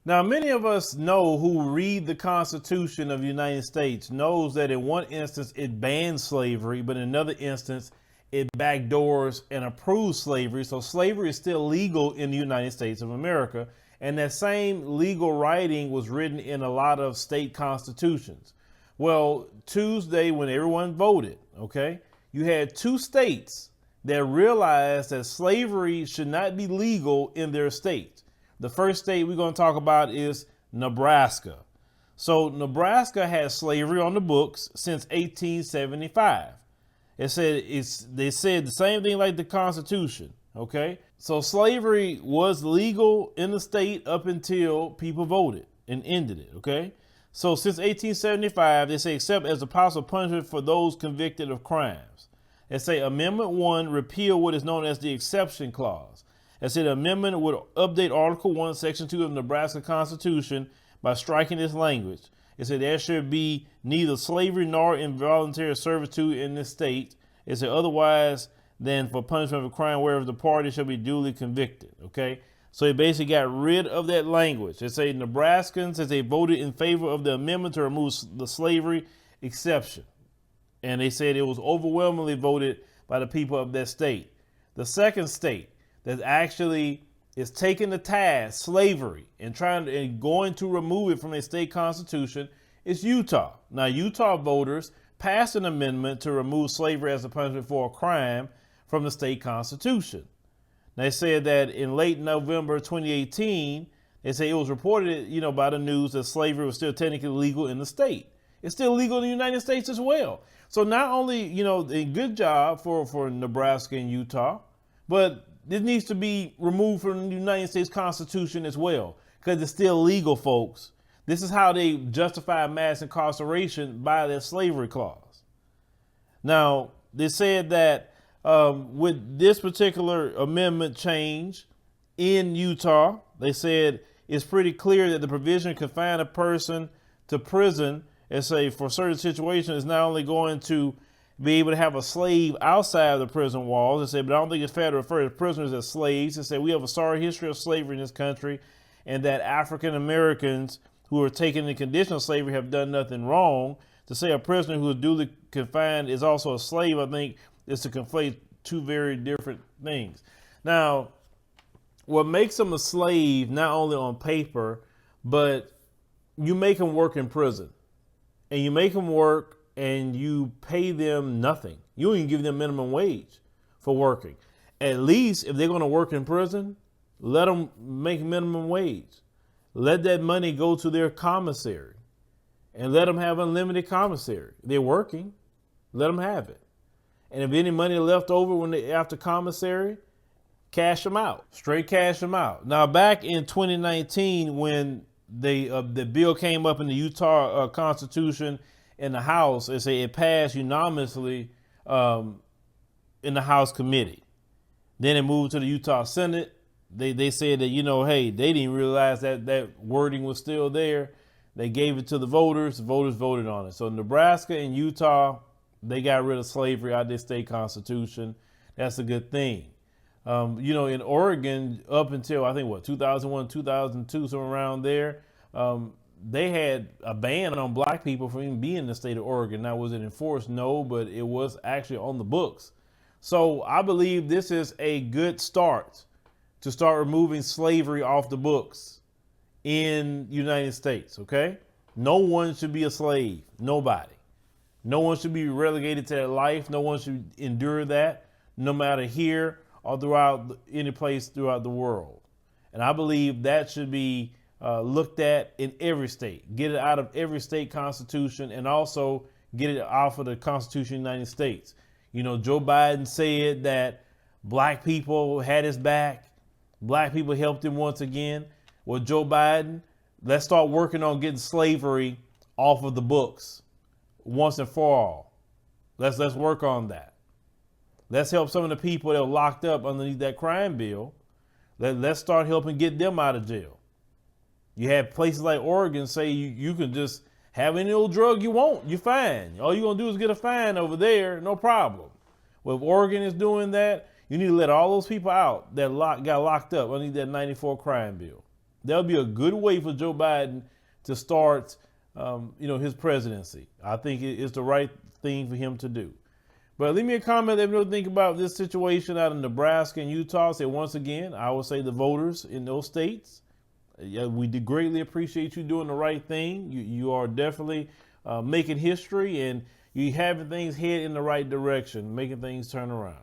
Now, many of us know who read the Constitution of the United States knows that in one instance it bans slavery, but in another instance it backdoors and approves slavery. So slavery is still legal in the United States of America. And that same legal writing was written in a lot of state constitutions. Well, Tuesday, when everyone voted, okay, you had two states that realized that slavery should not be legal in their state. The first state we're going to talk about is Nebraska. So Nebraska has slavery on the books since 1875. They said the same thing like the Constitution. OK, so slavery was legal in the state up until people voted and ended it. OK, so since 1875, they say except as a possible punishment for those convicted of crimes. They say Amendment 1 repeal what is known as the exception clause. They say the amendment would update Article 1, Section 2 of the Nebraska Constitution by striking this language. It said there should be neither slavery nor involuntary servitude in this state. It said otherwise than for punishment of a crime wherever the party shall be duly convicted. Okay, so they basically got rid of that language. They say Nebraskans, as they voted in favor of the amendment to remove the slavery exception. And they said it was overwhelmingly voted by the people of that state. The second state that actually is taking the task slavery and going to remove it from their state constitution is Utah. Now, Utah voters passed an amendment to remove slavery as a punishment for a crime from the state constitution. They said that in late November 2018, they say it was reported, by the news that slavery was still technically legal in the state. It's still legal in the United States as well. So not only, a good job for Nebraska and Utah, but this needs to be removed from the United States Constitution as well, because it's still legal, folks. This is how they justify mass incarceration by their slavery clause. Now, they said that with this particular amendment change in Utah, they said it's pretty clear that the provision confine a person to prison and say for certain situations is not only going to be able to have a slave outside of the prison walls. They said, but I don't think it's fair to refer to prisoners as slaves. They said we have a sorry history of slavery in this country and that African Americans who are taken in conditional slavery have done nothing wrong. To say a prisoner who is duly confined is also a slave, I think, is to conflate two very different things. Now, what makes them a slave, not only on paper, but you make them work in prison. And you make them work and you pay them nothing. You don't even give them minimum wage for working. At least if they're going to work in prison, let them make minimum wage. Let that money go to their commissary and let them have unlimited commissary. They're working, let them have it. And if any money left over when they after commissary, cash them out, straight cash them out. Now, back in 2019, when the bill came up in the Utah Constitution in the House, they say it passed unanimously in the House committee. Then it moved to the Utah Senate. They said that, hey, they didn't realize that wording was still there. They gave it to the voters. The voters voted on it. So Nebraska and Utah, they got rid of slavery out of their state constitution. That's a good thing. In Oregon, up until, I think, 2001, 2002, somewhere around there, they had a ban on black people from even being in the state of Oregon. Now, was it enforced? No, but it was actually on the books. So I believe this is a good start to start removing slavery off the books in the United States, okay? No one should be a slave, nobody. No one should be relegated to that life. No one should endure that, no matter here or throughout any place throughout the world. And I believe that should be looked at in every state. Get it out of every state constitution and also get it off of the Constitution of the United States. Joe Biden said that black people had his back. Black people helped him once again. Well, Joe Biden, let's start working on getting slavery off of the books once and for all. Let's work on that. Let's help some of the people that are locked up underneath that crime bill. Let's start helping get them out of jail. You have places like Oregon say you can just have any old drug you want. You're fine. All you're going to do is get a fine over there. No problem. Well, if Oregon is doing that, you need to let all those people out that got locked up underneath that 94 crime bill. That'll be a good way for Joe Biden to start, his presidency. I think it's the right thing for him to do. But leave me a comment. Let me know what you think about this situation out in Nebraska and Utah. Say once again, I would say the voters in those states, we greatly appreciate you doing the right thing. You are definitely making history, and you having things head in the right direction, making things turn around.